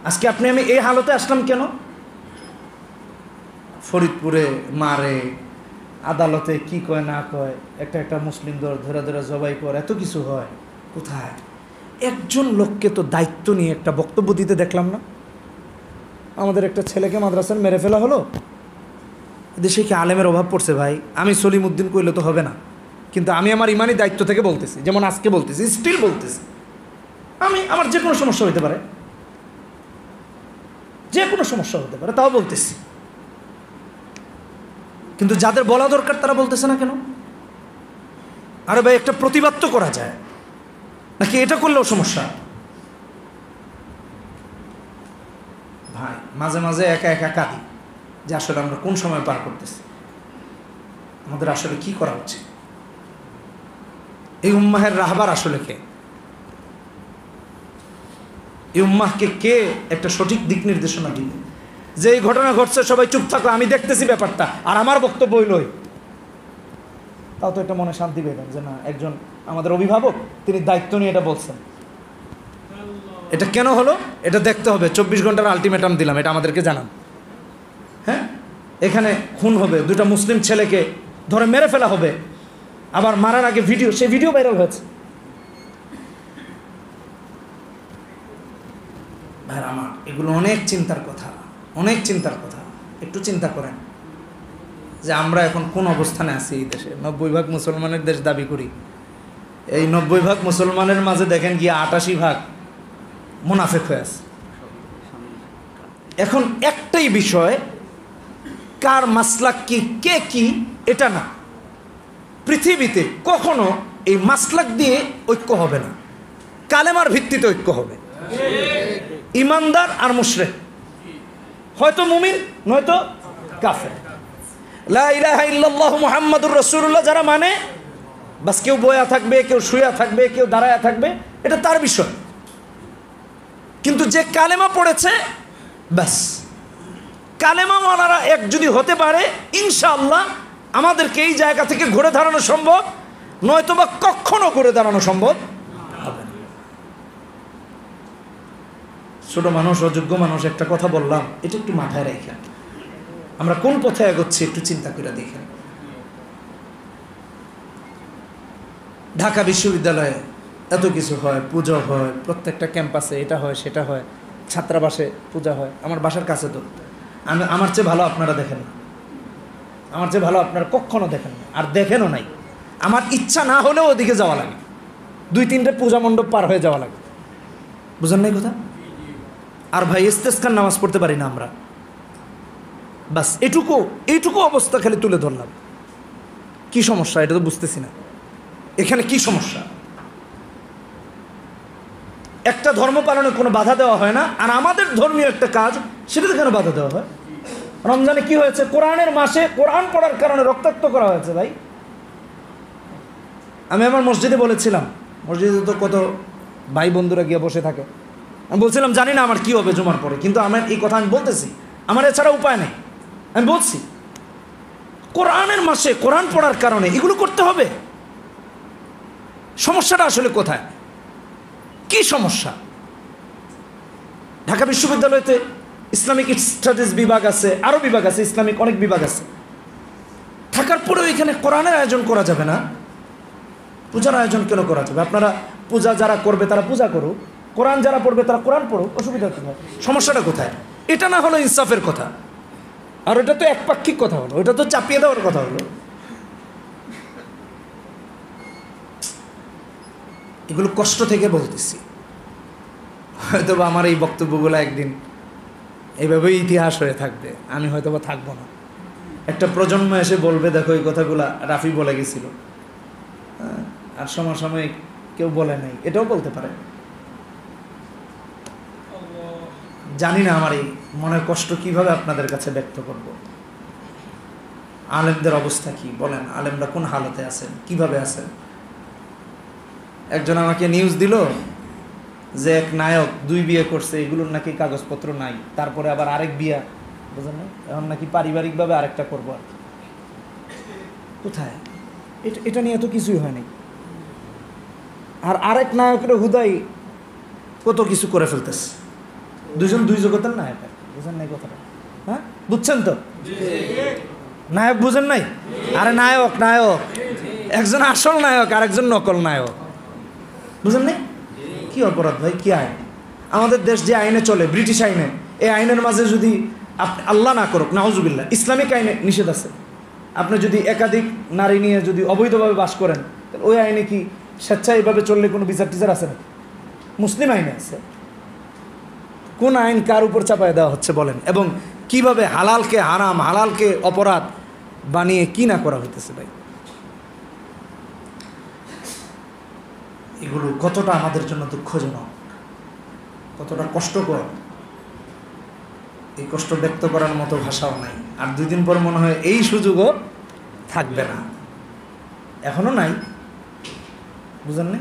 আজকে আপনি আমি এই হালতে আসলাম কেন? ফরিদপুরে মারে, আদালতে কি কয় না কয়, একটা মুসলিম ধরে ধরে জবাই করে, এত কিছু হয়। কোথায়? একজন লোককে তো দায়িত্ব নিয়ে একটা বক্তব্য দিতে দেখলাম না। আমাদের একটা ছেলেকে মাদ্রাসার মেরে ফেলা হলো। দেশে কি আলেমের অভাব পড়ছে ভাই? আমি সলিম উদ্দিন কইলে তো হবে না, কিন্তু আমি আমার ইমানি দায়িত্ব থেকে বলতেছি, যেমন আজকে বলতেছি, স্টিল বলতেছি। আমার যে কোনো সমস্যা হতে পারে, যে কোনো সমস্যা হতে পারে, তাও বলতেছি। কিন্তু যাদের বলা দরকার তারা বলতেছে না কেন? আরে ভাই, একটা প্রতিবাদ তো করা যায় নাকি? এটা করলেও সমস্যা? ভাই মাঝে মাঝে একা একা কাঁদি যে আসলে আমরা কোন সময় পার করতেছি, আমাদের আসলে কি করা উচিত। এই উম্মাহের রাহবার আসলে কে? এই উম্মাহকে কে একটা সঠিক দিক নির্দেশনা দিবে যে এই ঘটনা ঘটছে, সবাই চুপ থাকো, আমি দেখতেছি ব্যাপারটা, আর আমার বক্তব্য হইলই? তাও তো একটা মনে শান্তি পেলেন যে না, একজন আমাদের অভিভাবক তিনি দায়িত্ব নিয়ে এটা বলছেন। এটা কেন হলো এটা দেখতে হবে। 24 ঘন্টার আলটিমেটাম দিলাম, এটা আমাদেরকে জানান। হ্যাঁ, এখানে খুন হবে, দুটা মুসলিম ছেলেকে ধরে মেরে ফেলা হবে, আবার মারার আগে ভিডিও, সেই ভিডিও ভাইরাল হয়েছে। ভাই আমার এগুলো অনেক চিন্তার কথা, অনেক চিন্তার কথা। একটু চিন্তা করেন যে আমরা এখন কোন অবস্থানে আছি এই দেশে। 90% মুসলমানের দেশ দাবি করি। এই 90% মুসলমানের মাঝে দেখেন গিয়ে 88% মুনাফিক হয়ে আছে। এখন একটাই বিষয়, কার মাসলাক কি, কে কি, এটা না। পৃথিবীতে কখনো এই মাসলাক দিয়ে ঐক্য হবে না, কালেমার ভিত্তিতে ঐক্য হবে। ইমানদার আর মুশরিক, হয়তো মুমিন নয়তো কাফের। লা ইলাহা ইল্লাল্লাহু মুহাম্মাদুর রাসূলুল্লাহ যারা মানে, বাস কেউ বয়া থাকবে, কেউ শুয়া থাকবে, কেউ দাঁড়ায়া থাকবে, এটা তার বিষয়। কিন্তু যে কালেমা পড়েছে, ব্যাস কালেমা মানারা এক যদি হতে পারে, ইনশাআল্লাহ আমাদেরকে এই জায়গা থেকে ঘুরে দাঁড়ানো সম্ভব, নয়তোবা কখনো ঘুরে দাঁড়ানো সম্ভব হবে না। ছোট মানুষ, অযোগ্য মানুষ, একটা কথা বললাম, এটা একটু মাথায় রেখে আমরা কোন পথে এগোচ্ছি একটু চিন্তা করে দেখেন। ঢাকা বিশ্ববিদ্যালয়ে এত কিছু হয়, পুজো হয়, প্রত্যেকটা ক্যাম্পাসে এটা হয় সেটা হয়, ছাত্রাবাসে পূজা হয়। আমার বাসার কাছে তো, আমার চেয়ে ভালো আপনারা দেখেন না, আমার চেয়ে ভালো আপনারা কখনো দেখেন না, আর দেখেনও নাই। আমার ইচ্ছা না হলেও ওদিকে যাওয়া লাগে, 2-3টে পূজা মণ্ডপ পার হয়ে যাওয়া লাগে। বুঝেন নাই কথা? আর ভাই ইস্তেসকার নামাজ পড়তে পারি না আমরা, বাস এইটুকু অবস্থা খালি তুলে ধরলাম। কি সমস্যা এটা তো বুঝতেছি না, এখানে কি সমস্যা? একটা ধর্ম পালনে কোনো বাধা দেওয়া হয় না, আর আমাদের ধর্মীয় একটা কাজ সেটাতে কেন বাধা দেওয়া হয়? রমজানে কি হয়েছে? কোরআনের মাসে কোরআন পড়ার কারণে রক্তাক্ত করা হয়েছে। ভাই আমি আমার মসজিদে বলেছিলাম, মসজিদে তো কত ভাই বন্ধুরা গিয়ে বসে থাকে, আমি বলছিলাম জানি না আমার কি হবে জুমার পরে, কিন্তু আমার এই কথা আমি বলতেছি, আমার এছাড়া উপায় নেই। আমি বলছি কোরআনের মাসে কোরআন পড়ার কারণে এগুলো করতে হবে। সমস্যাটা আসলে কোথায়? কি সমস্যা? ঢাকা বিশ্ববিদ্যালয়তে ইসলামিক স্টাডিজ বিভাগ আছে, আরও বিভাগ আছে, ইসলামিক অনেক বিভাগ আছে, থাকার পরেও এখানে কোরআনের আয়োজন করা যাবে না? পূজার আয়োজন কেন করা যাবে? আপনারা পূজা যারা করবে তারা পূজা করুক, কোরআন যারা পড়বে তারা কোরআন পড়ুক, অসুবিধা কোথায়? সমস্যাটা কোথায়? এটা না হলো ইনসাফের কথা, আর ওটা তো একপাক্ষিক কথা হলো, ওটা তো চাপিয়ে দেওয়ার কথা হলো। এগুলো কষ্ট থেকে বলতেছি, হয়তো বা আমার এই বক্তব্যগুলো একদিন এইভাবেই ইতিহাস হয়ে থাকবে, আমি হয়তো বা থাকবো না। একটা প্রজন্ম এসে বলবে দেখো এই কথাগুলা রাফি বলে গেছিল, আর সমসাময়িক কেউ বলে নাই, এটাও বলতে পারে। জানি না আমার এই মনের কষ্ট কিভাবে আপনাদের কাছে ব্যক্ত করব। আলেমদের অবস্থা কি বলেন? আলেমরা কোন হালতে আছেন, কিভাবে আছেন? একজন আমাকে নিউজ দিল যে এক নায়ক 2 বিয়ে করছে, এগুলোর নাকি কাগজপত্র নাই, তারপরে আবার আরেক বিয়া, বুঝলেন না, এখন নাকি পারিবারিকভাবে আরেকটা করবো আর কি। কোথায়? এটা নিয়ে তো কিছুই হয়নি, আর আরেক নায়কের হুদাই কত কিছু করে ফেলতেছে। দুজন দুই জগতের নায়ক। বুঝেন নাই কথাটা? হ্যাঁ, বুঝছেন তো? নায়ক বুঝেন নাই? আরে নায়ক নায়ক, একজন আসল নায়ক আর একজন নকল নায়ক। বুঝেন নাই? কি অপরাধ ভাই, কি আইন? আমাদের দেশ যে আইনে চলে, ব্রিটিশ আইনে, এই আইনের মাঝে যদি আপনি আল্লাহ না করুক, নাউজুবিল্লাহ, ইসলামিক আইনে নিষেধ আছে। আপনি যদি একাধিক নারী নিয়ে যদি অবৈধভাবে বাস করেন, তাহলে ওই আইনে কি স্বেচ্ছায় এভাবে চললে কোনো বিচার টিচার আছে না? মুসলিম আইনে আছে। কোন আইন কার উপর চাপায় দেওয়া হচ্ছে বলেন? এবং কিভাবে হালালকে হারাম, হালালকে অপরাধ বানিয়ে কি না করা হইতেছে ভাই। এগুলো কতটা আমাদের জন্য দুঃখজনক, কতটা কষ্টকর, এই কষ্ট ব্যক্ত করার মতো ভাষাও নাই। আর 2 দিন পর মনে হয় এই সুযোগও থাকবে না, এখনো নাই। বুঝেন না?